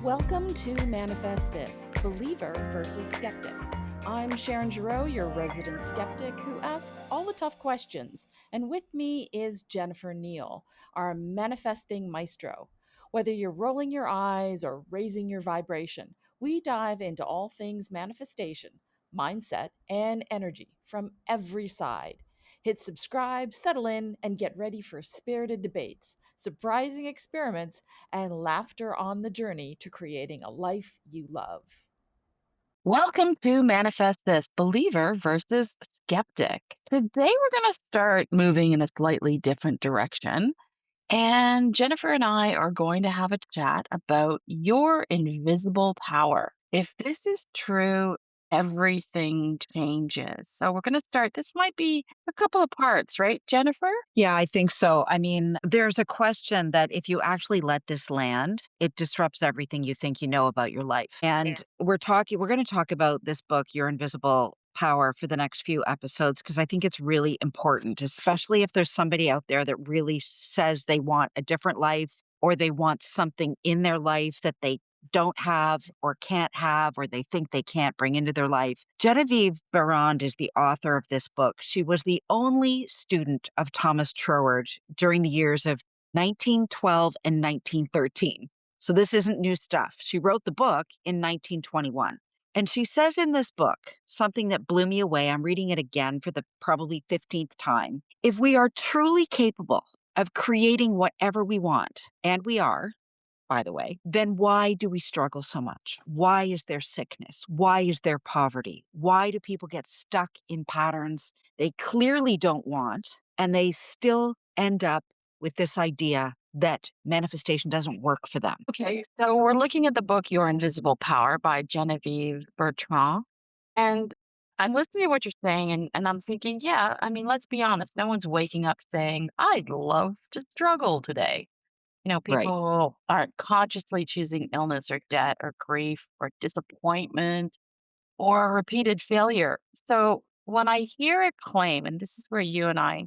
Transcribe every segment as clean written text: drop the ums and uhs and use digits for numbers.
Welcome to Manifest This, Believer versus Skeptic. I'm Sharon Giroux, your resident skeptic who asks all the tough questions. And with me is Jennifer Neal, our manifesting maestro. Whether you're rolling your eyes or raising your vibration, we dive into all things manifestation, mindset, and energy from every side. Hit subscribe, settle in, and get ready for spirited debates, surprising experiments, and laughter on the journey to creating a life you love. Welcome to Manifest This, Believer versus Skeptic. Today we're going to start moving in a slightly different direction. And Jennifer and I are going to have a chat about your invisible power. If this is true, everything changes. So we're going to start. This might be a couple of parts, right, Jennifer? Yeah, I think so. I mean, there's a question that if you actually let this land, it disrupts everything you think you know about your life. And we're going to talk about this book, Your Invisible Power, for the next few episodes, because I think it's really important, especially if there's somebody out there that really says they want a different life or they want something in their life that they don't have or can't have or they think they can't bring into their life. Genevieve Barond is the author of this book. She was the only student of Thomas Troward during the years of 1912 and 1913. So this isn't new stuff. She wrote the book in 1921. And she says in this book something that blew me away. I'm reading it again for the probably 15th time. If we are truly capable of creating whatever we want, and we are, by the way, then why do we struggle so much? Why is there sickness? Why is there poverty? Why do people get stuck in patterns they clearly don't want and they still end up with this idea that manifestation doesn't work for them? Okay, so we're looking at the book Your Invisible Power by Genevieve Bertrand. And I'm listening to what you're saying, and I'm thinking, yeah, I mean, let's be honest. No one's waking up saying, I'd love to struggle today. Right. People aren't consciously choosing illness or debt or grief or disappointment or repeated failure. So when I hear a claim, and this is where you and I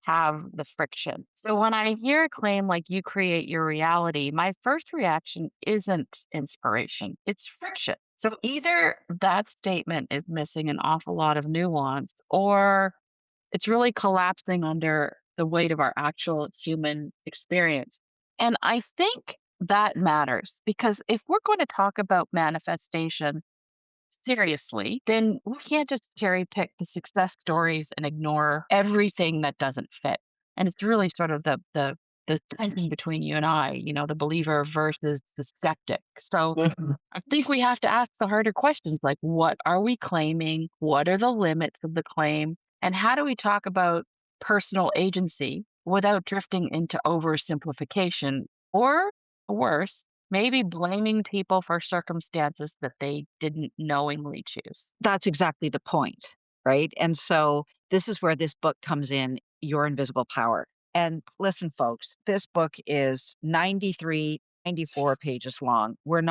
have the friction. So when I hear a claim like you create your reality, my first reaction isn't inspiration, it's friction. So either that statement is missing an awful lot of nuance, or it's really collapsing under the weight of our actual human experience. And I think that matters because if we're going to talk about manifestation seriously, then we can't just cherry pick the success stories and ignore everything that doesn't fit. And it's really sort of the tension between you and I, the believer versus the skeptic. So I think we have to ask the harder questions like what are we claiming? What are the limits of the claim? And how do we talk about personal agency without drifting into oversimplification or worse, maybe blaming people for circumstances that they didn't knowingly choose? That's exactly the point, right? And so this is where this book comes in, Your Invisible Power. And listen, folks, this book is 93, 94 pages long. I'm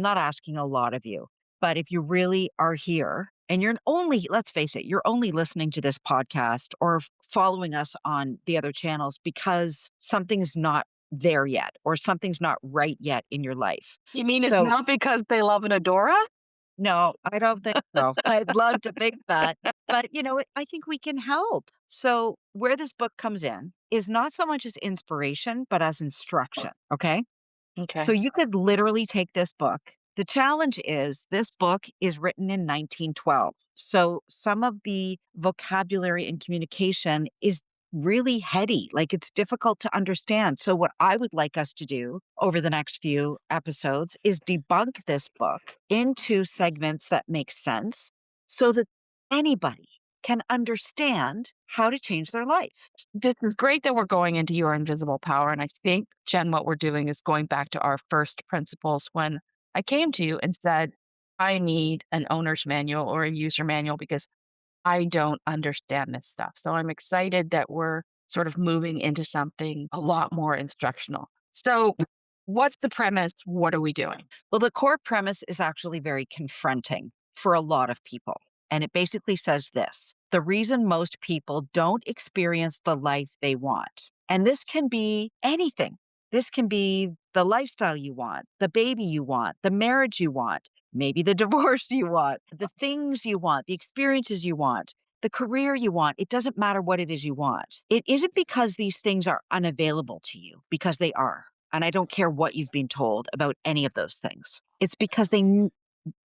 not asking a lot of you, but if you really are here and you're only, let's face it, you're only listening to this podcast or following us on the other channels because something's not there yet or something's not right yet in your life. You mean it's So not because they love and adore us? no, I don't think so. I'd love to think that. But, I think we can help. So, where this book comes in is not so much as inspiration, but as instruction. Okay. So, Okay. you could literally take this book. The challenge is this book is written in 1912. So, some of the vocabulary and communication is really heady, like it's difficult to understand. So, what I would like us to do over the next few episodes is debunk this book into segments that make sense so that anybody can understand how to change their life. This is great that we're going into your invisible power. And I think, Jen, what we're doing is going back to our first principles when I came to you and said, I need an owner's manual or a user manual because I don't understand this stuff. So I'm excited that we're sort of moving into something a lot more instructional. So, what's the premise? What are we doing? Well, the core premise is actually very confronting for a lot of people. And it basically says this: the reason most people don't experience the life they want, and this can be anything. This can be the lifestyle you want, the baby you want, the marriage you want, maybe the divorce you want, the things you want, the experiences you want, the career you want. It doesn't matter what it is you want. It isn't because these things are unavailable to you, because they are. And I don't care what you've been told about any of those things. It's because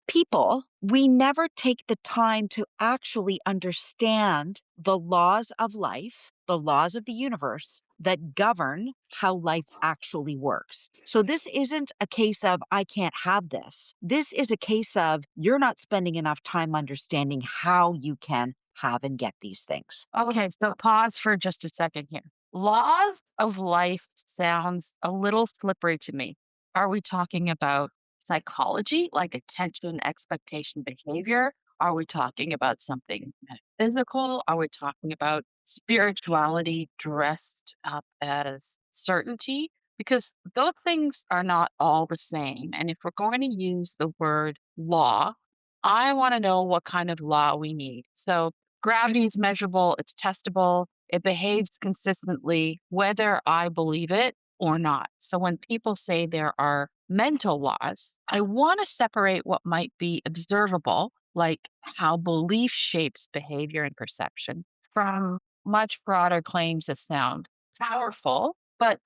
people, we never take the time to actually understand the laws of life, the laws of the universe that govern how life actually works. So this isn't a case of, I can't have this. This is a case of, you're not spending enough time understanding how you can have and get these things. Okay, so pause for just a second here. Laws of life sounds a little slippery to me. Are we talking about psychology, like attention, expectation, behavior? Are we talking about something metaphysical? Are we talking about spirituality dressed up as certainty? Because those things are not all the same. And if we're going to use the word law, I want to know what kind of law we need. So, gravity is measurable, it's testable, it behaves consistently, whether I believe it or not. So when people say there are mental laws, I want to separate what might be observable, like how belief shapes behavior and perception, from much broader claims that sound powerful, but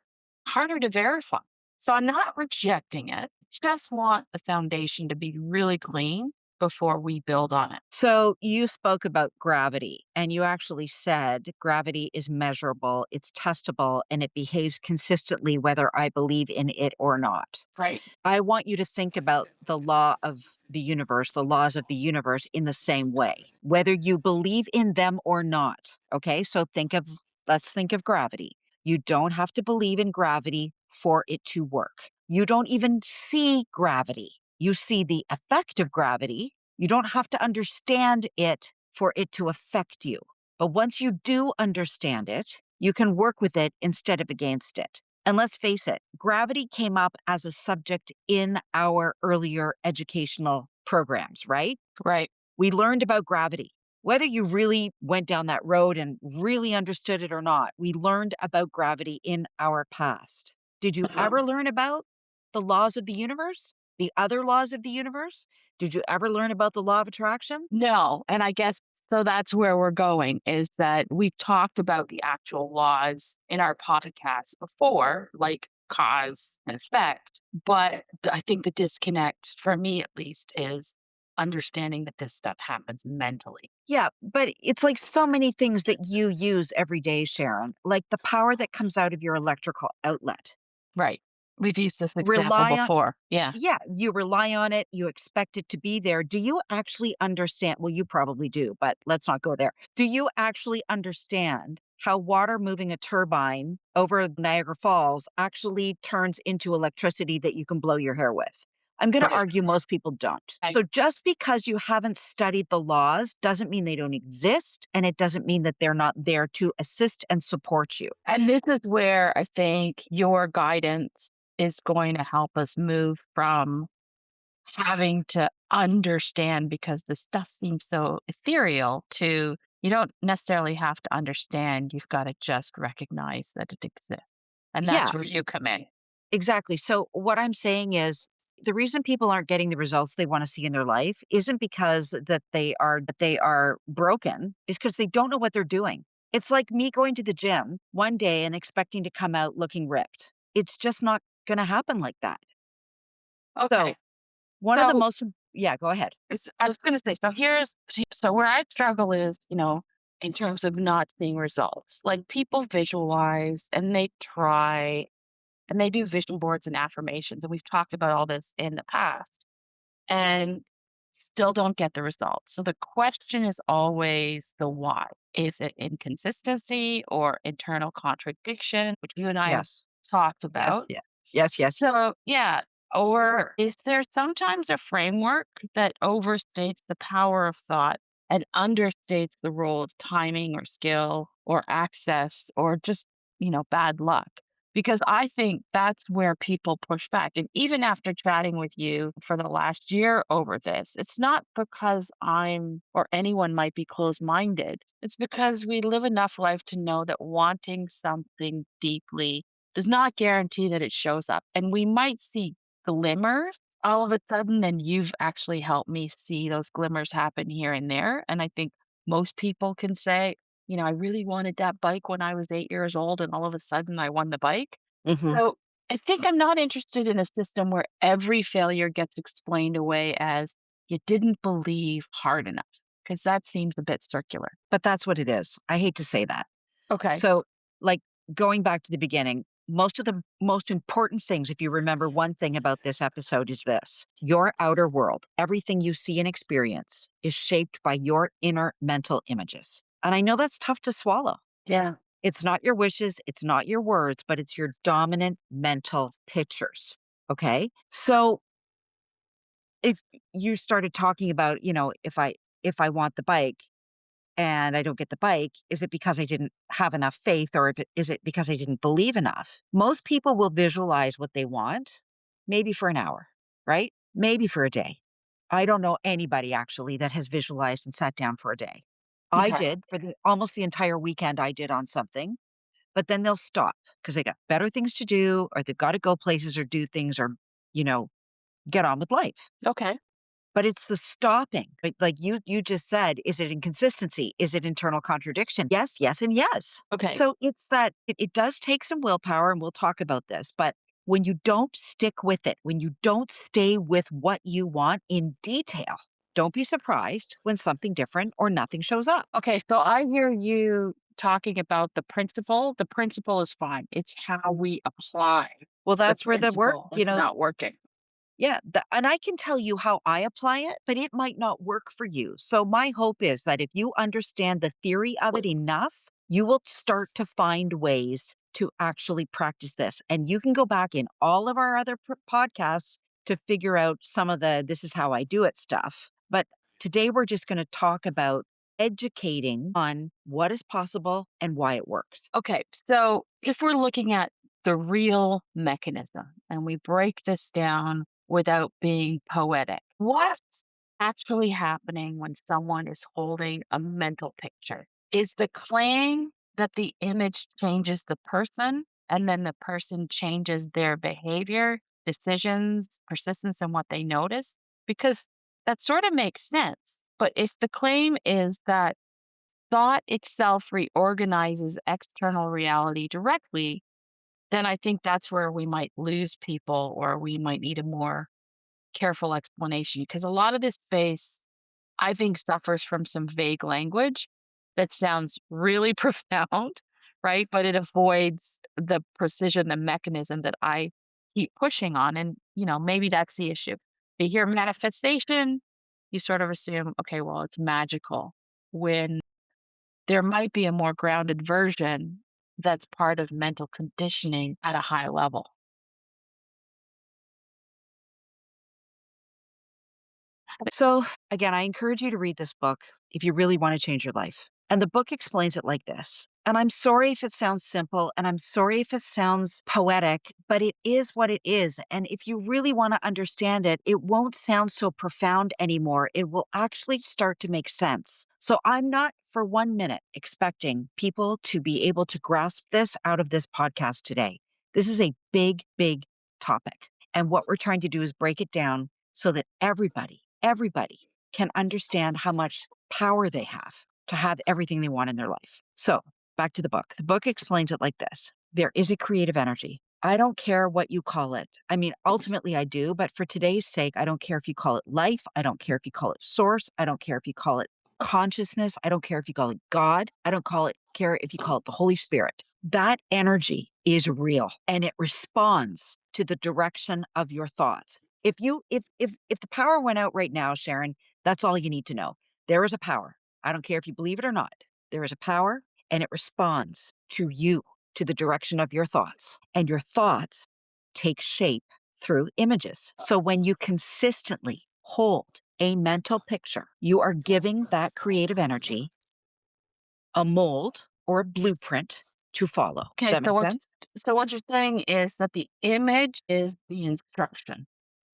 harder to verify. So I'm not rejecting it, just want the foundation to be really clean before we build on it. So you spoke about gravity, and you actually said gravity is measurable, it's testable, and it behaves consistently whether I believe in it or not. Right. I want you to think about the law of the universe, the laws of the universe in the same way, whether you believe in them or not. Okay. So let's think of gravity. You don't have to believe in gravity for it to work. You don't even see gravity. You see the effect of gravity. You don't have to understand it for it to affect you. But once you do understand it, you can work with it instead of against it. And let's face it, gravity came up as a subject in our earlier educational programs, right? Right. We learned about gravity. Whether you really went down that road and really understood it or not, we learned about gravity in our past. Did you ever learn about the laws of the universe? The other laws of the universe? Did you ever learn about the law of attraction? No, and I guess so that's where we're going is that we've talked about the actual laws in our podcast before, like cause and effect. But I think the disconnect, for me at least, is understanding that this stuff happens mentally. Yeah, but it's like so many things that you use every day, Sharon, like the power that comes out of your electrical outlet. Right. We've used this example Rely on before. Yeah. Yeah, you rely on it, you expect it to be there. Do you actually understand? Well, you probably do, but let's not go there. Do you actually understand how water moving a turbine over Niagara Falls actually turns into electricity that you can blow your hair with? I'm going to Right. argue most people don't. I, So just because you haven't studied the laws doesn't mean they don't exist, and it doesn't mean that they're not there to assist and support you. and this is where I think your guidance is going to help us move from having to understand because the stuff seems so ethereal to you don't necessarily have to understand. You've got to just recognize that it exists. And Yeah, that's where you come in. exactly. So what I'm saying is the reason people aren't getting the results they want to see in their life isn't because that they are broken, is because they don't know what they're doing. It's like me going to the gym one day and expecting to come out looking ripped. It's just not going to happen like that. So, Okay. one of the So most yeah, go ahead. I was going to say, so where I struggle is, in terms of not seeing results, like people visualize and they try and they do vision boards and affirmations. And we've talked about all this in the past. And still don't get the results. So the question is always the why. Is it inconsistency or internal contradiction, which you and I have Yes. talked Yes. about? Yeah. Yes, yes. So, yeah. Or is there sometimes a framework that overstates the power of thought and understates the role of timing or skill or access or just, bad luck? Because I think that's where people push back. And even after chatting with you for the last year over this, it's not because I'm or anyone might be closed minded. It's because we live enough life to know that wanting something deeply does not guarantee that it shows up. And we might see glimmers all of a sudden, and you've actually helped me see those glimmers happen here and there. And I think most people can say, I really wanted that bike when I was 8 years old, and all of a sudden I won the bike. Mhm. So I think I'm not interested in a system where every failure gets explained away as you didn't believe hard enough, because that seems a bit circular. But that's what it is. I hate to say that. Okay. So, like, going back to the beginning, most of the most important things, if you remember one thing about this episode, is this: your outer world, everything you see and experience, is shaped by your inner mental images. And I know that's tough to swallow. Yeah. It's not your wishes, it's not your words, but it's your dominant mental pictures. Okay. So, if you started talking about, if I want the bike, and I don't get the bike, is it because I didn't have enough faith, or is it because I didn't believe enough? Most people will visualize what they want, maybe for an hour, right? Maybe for a day. I don't know anybody actually that has visualized and sat down for a day. I Okay. did for almost the entire weekend. I did on something, but then they'll stop because they got better things to do, or they've got to go places or do things, or, you know, get on with life. Okay. But it's the stopping. Like you just said, is it inconsistency? Is it internal contradiction? Yes, yes, and yes. Okay. So it's that it does take some willpower, and we'll talk about this. But when you don't stick with it, when you don't stay with what you want in detail, don't be surprised when something different or nothing shows up. Okay. So I hear you talking about the principle. The principle is fine. It's how we apply Well, the that's where the work, principle that's not working. yeah, and I can tell you how I apply it, but it might not work for you. So my hope is that if you understand the theory of it enough, you will start to find ways to actually practice this. And you can go back in all of our other podcasts to figure out some of the this is how I do it stuff. But today we're just going to talk about educating on what is possible and why it works. Okay. So if we're looking at the real mechanism and we break this down without being poetic, what's actually happening when someone is holding a mental picture? Is the claim that the image changes the person and then the person changes their behavior, decisions, persistence, and what they notice? Because that sort of makes sense. But if the claim is that thought itself reorganizes external reality directly, then I think that's where we might lose people or we might need a more careful explanation. Because a lot of this space, I think, suffers from some vague language that sounds really profound, right? But it avoids the precision, the mechanism that I keep pushing on. And, maybe that's the issue. If you hear manifestation, you sort of assume, okay, well, it's magical. When there might be a more grounded version that's part of mental conditioning at a high level. So, again, I encourage you to read this book if you really want to change your life. And the book explains it like this. And I'm sorry if it sounds simple, and I'm sorry if it sounds poetic, but it is what it is. And if you really want to understand it, it won't sound so profound anymore. It will actually start to make sense. So I'm not for 1 minute expecting people to be able to grasp this out of this podcast today. This is a big, big topic. And what we're trying to do is break it down so that everybody can understand how much power they have to have everything they want in their life. So, back to the book. The book explains it like this: there is a creative energy. I don't care what you call it. I mean, ultimately, I do, but for today's sake, I don't care if you call it life. I don't care if you call it source. I don't care if you call it consciousness. I don't care if you call it God. I don't care if you call it the Holy Spirit. That energy is real, and it responds to the direction of your thoughts. If the power went out right now, Sharon, that's all you need to know. There is a power. I don't care if you believe it or not. There is a power, and it responds to you, to the direction of your thoughts. And your thoughts take shape through images. So when you consistently hold a mental picture, you are giving that creative energy a mold or a blueprint to follow. Does Okay, that make sense? so what you're saying is that the image is the instruction.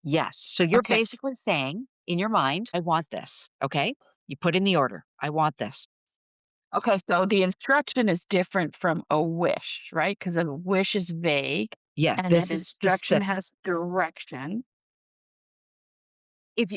Yes. So you're Okay. basically saying in your mind, I want this. Okay. You put in the order. I want this. Okay, so the instruction is different from a wish, right? Because a wish is vague Yeah, and an this is instruction specific. has direction. If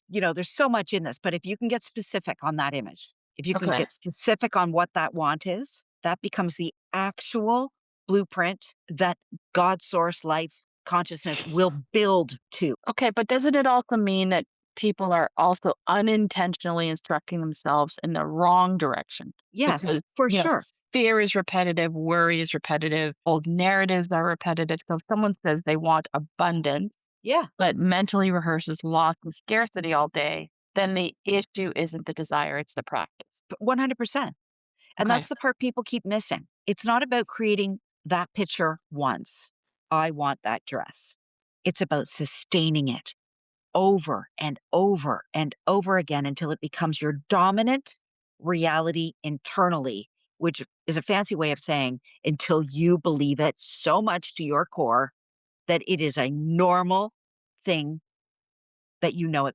you know, there's so much in this, but if you can get specific on that image, if you can Okay. get specific on what that want is, that becomes the actual blueprint that God source life consciousness will build to. Okay, but doesn't it also mean that people are also unintentionally instructing themselves in the wrong direction? Yes, Because, for sure. fear is repetitive, worry is repetitive, old narratives are repetitive. So if someone says they want abundance, Yeah, but mentally rehearses loss and scarcity all day, then the issue isn't the desire, it's the practice. 100%. And Okay. that's the part people keep missing. It's not about creating that picture once. I want that dress. It's about sustaining it over and over and over again until it becomes your dominant reality internally, which is a fancy way of saying until you believe it so much to your core that it is a normal thing that you know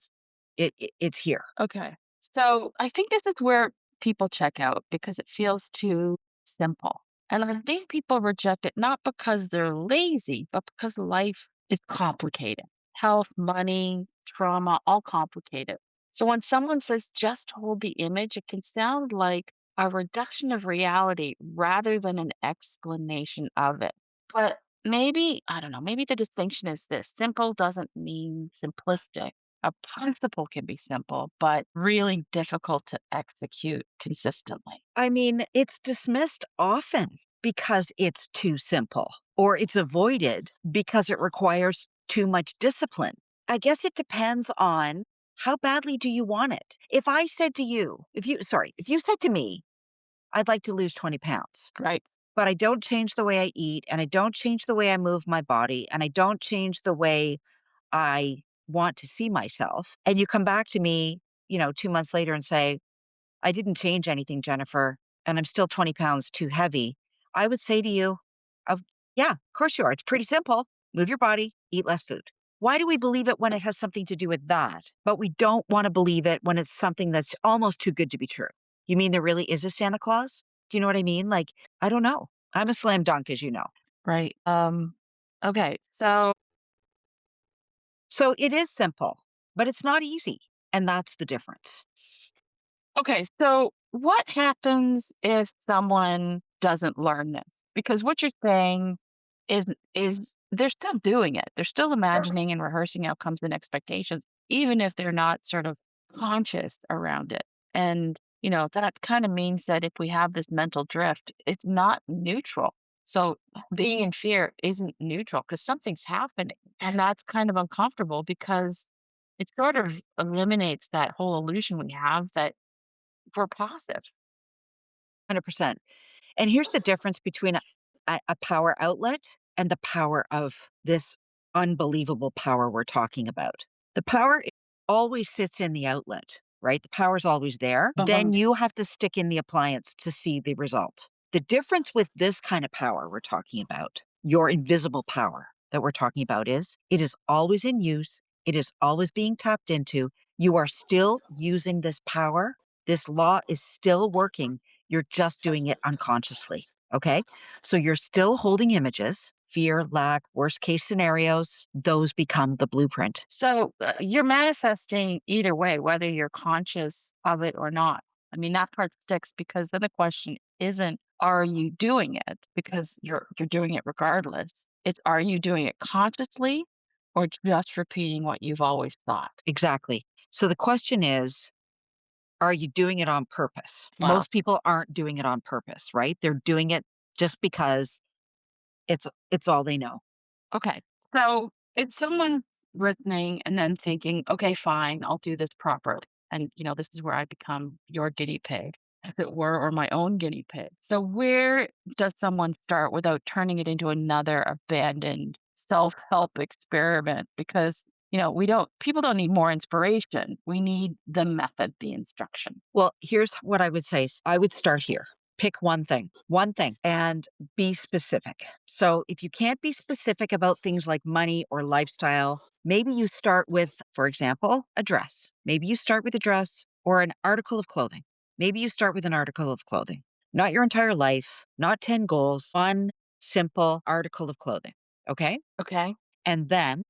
it's here. Okay. So I think this is where people check out because it feels too simple. And I think people reject it not because they're lazy, but because life is complicated. Health, money, trauma, all complicated. So when someone says just hold the image, it can sound like a reduction of reality rather than an explanation of it. But maybe, I don't know, maybe the distinction is this: simple doesn't mean simplistic. A principle can be simple, but really difficult to execute consistently. I mean, it's dismissed often because it's too simple, or it's avoided because it requires too much discipline. I guess it depends on how badly do you want it. If I said to you, if you said to me, I'd like to lose 20 pounds, Right. but I don't change the way I eat and I don't change the way I move my body and I don't change the way I want to see myself. And you come back to me, 2 months later and say, I didn't change anything, Jennifer, and I'm still 20 pounds too heavy, I would say to you, of, yeah, of course you are. It's pretty simple. Move your body, eat less food. Why do we believe it when it has something to do with that? But we don't want to believe it when it's something that's almost too good to be true. You mean there really is a Santa Claus? Do you know what I mean? Like, I don't know. I'm a slam dunk, as you know. Right. Okay. So, So it is simple, but it's not easy. And that's the difference. okay. So, what happens if someone doesn't learn this? Because what you're saying is they're still doing it. They're still imagining and rehearsing outcomes and expectations, even if they're not sort of conscious around it. And, that kind of means that if we have this mental drift, it's not neutral. So being in fear isn't neutral because something's happening. And that's kind of uncomfortable because it sort of eliminates that whole illusion we have that we're passive. 100%. And here's the difference between a power outlet and the power of this unbelievable power we're talking about. The power always sits in the outlet, right? The power's always there. Uh-huh. Then you have to stick in the appliance to see the result. The difference with this kind of power we're talking about, your invisible power that we're talking about, is it is always in use, it is always being tapped into. You are still using this power. This law is still working, you're just doing it unconsciously. Okay. So you're still holding images, fear, lack, worst case scenarios. Those become the blueprint. So you're manifesting either way, whether you're conscious of it or not. I mean, that part sticks because then the question isn't, are you doing it? Because you're doing it regardless. It's, are you doing it consciously or just repeating what you've always thought? Exactly. So the question is, are you doing it on purpose? Wow. Most people aren't doing it on purpose, right? They're doing it just because it's all they know. Okay. So it's someone listening and then thinking, okay, fine, I'll do this properly. And, this is where I become your guinea pig, as it were, or my own guinea pig. So where does someone start without turning it into another abandoned self-help experiment? Because, people don't need more inspiration. We need the method, the instruction. Well, here's what I would say. I would start here. Pick one thing, and be specific. So if you can't be specific about things like money or lifestyle, maybe you start with, for example, a dress. Maybe you start with a dress or an article of clothing. Maybe you start with an article of clothing, not your entire life, not 10 goals, one simple article of clothing. Okay. Okay. And then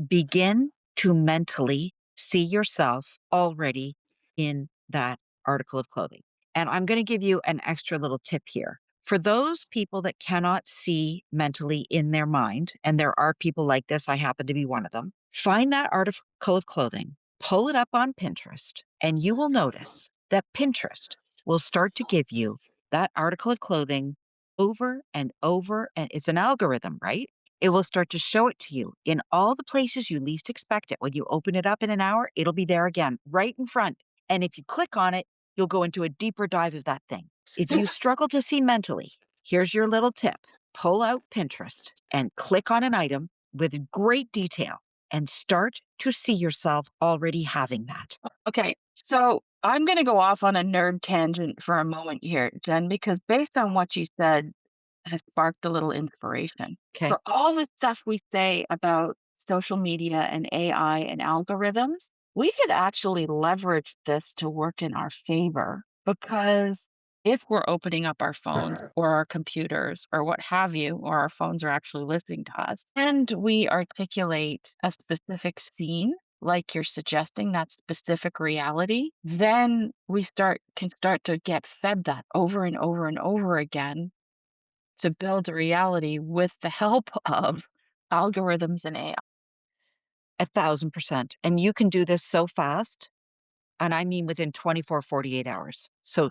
begin to mentally see yourself already in that article of clothing. And I'm going to give you an extra little tip here. For those people that cannot see mentally in their mind, and there are people like this, I happen to be one of them, find that article of clothing, pull it up on Pinterest, and you will notice that Pinterest will start to give you that article of clothing over and over. And it's an algorithm, right? It will start to show it to you in all the places you least expect it. When you open it up in an hour, it'll be there again, right in front. And if you click on it, you'll go into a deeper dive of that thing. If you struggle to see mentally, here's your little tip. Pull out Pinterest and click on an item with great detail and start to see yourself already having that. Okay. So I'm going to go off on a nerd tangent for a moment here, Jen, because based on what you said, has sparked a little inspiration. Okay. For all the stuff we say about social media and AI and algorithms, we could actually leverage this to work in our favor because if we're opening up our phones or our computers or what have you, or our phones are actually listening to us, and we articulate a specific scene, like you're suggesting, that specific reality, then we start to get fed that over and over and over again to build a reality with the help of algorithms and AI. 1,000%. And you can do this so fast. And I mean within 24, 48 hours. So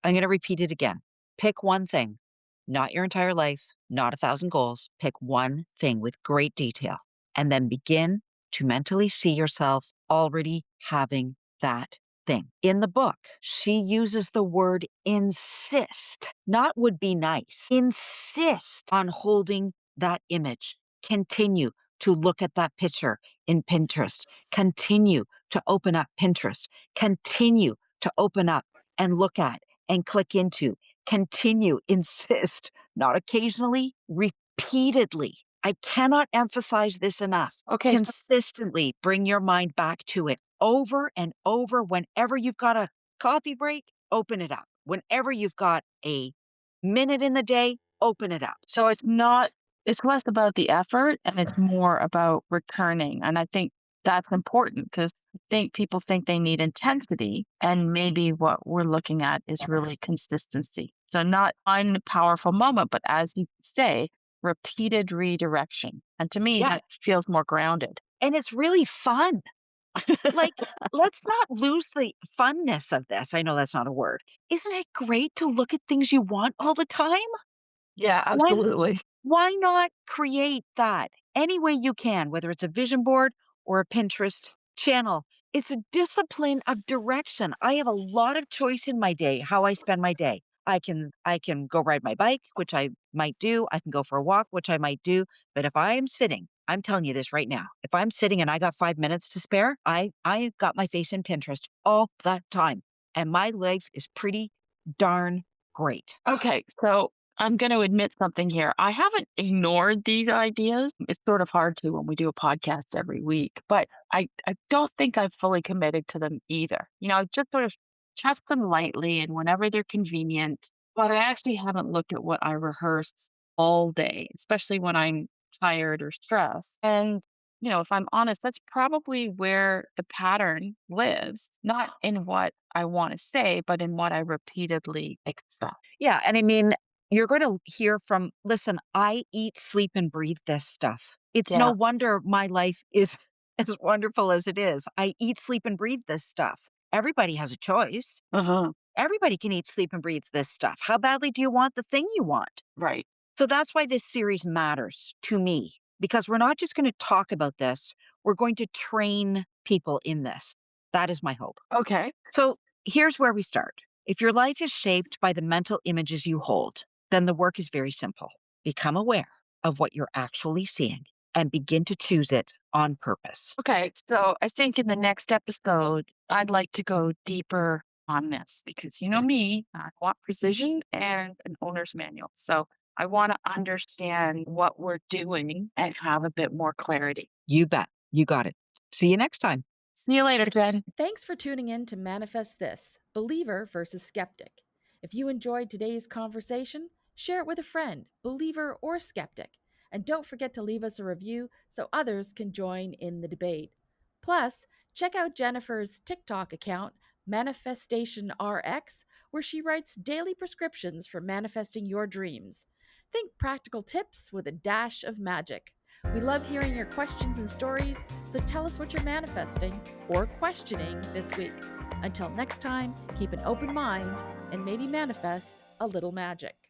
I'm going to repeat it again. Pick one thing, not your entire life, not 1,000 goals. Pick one thing with great detail and then begin to mentally see yourself already having that thing. In the book, she uses the word insist, not would be nice. Insist on holding that image. Continue to look at that picture in Pinterest. Continue to open up Pinterest. Continue to open up and look at and click into, continue, insist, not occasionally, repeatedly. I cannot emphasize this enough. Okay, so Consistently bring your mind back to it over and over. Whenever you've got a coffee break, open it up. Whenever you've got a minute in the day, open it up. so it's less about the effort and it's more about returning. And I think that's important because I think people think they need intensity. And maybe what we're looking at is really consistency. So not one powerful moment, but as you say, repeated redirection. And to me, Yeah. that feels more grounded. And it's really fun. Like, let's not lose the funness of this. I know that's not a word. Isn't it great to look at things you want all the time? Yeah, Why absolutely. why not create that any way you can, whether it's a vision board or a Pinterest channel? It's a discipline of direction. I have a lot of choice in my day, how I spend my day. I can go ride my bike, which I might do. I can go for a walk, which I might do. But if I am sitting, I'm telling you this right now. If I'm sitting and I got 5 minutes to spare, I got my face in Pinterest all the time. And my life is pretty darn great. Okay, so I'm going to admit something here. I haven't ignored these ideas. It's sort of hard to when we do a podcast every week, but I don't think I've fully committed to them either. I've just sort of checked them lightly and whenever they're convenient, but I actually haven't looked at what I rehearse all day, especially when I'm tired or stressed. And if I'm honest, that's probably where the pattern lives, not in what I want to say, but in what I repeatedly expect. Yeah, and I mean, you're gonna hear from listen, I eat, sleep, and breathe this stuff. It's no Yeah. wonder my life is as wonderful as it is. I eat, sleep, and breathe this stuff. Everybody has a choice. Uh-huh. Everybody can eat, sleep, and breathe this stuff. How badly do you want the thing you want? Right. So that's why this series matters to me, because we're not just gonna talk about this, we're going to train people in this. That is my hope. Okay. So here's where we start. If your life is shaped by the mental images you hold, then the work is very simple. Become aware of what you're actually seeing and begin to choose it on purpose. Okay. So I think in the next episode, I'd like to go deeper on this because you know me, I want precision and an owner's manual. So I want to understand what we're doing and have a bit more clarity. You bet. You got it. See you next time. See you later, Jen. Thanks for tuning in to Manifest This. Believer versus skeptic. If you enjoyed today's conversation, share it with a friend, believer or skeptic. And don't forget to leave us a review so others can join in the debate. Plus, check out Jennifer's TikTok account, Manifestation RX, where she writes daily prescriptions for manifesting your dreams. Think practical tips with a dash of magic. We love hearing your questions and stories, so tell us what you're manifesting or questioning this week. Until next time, keep an open mind and maybe manifest a little magic.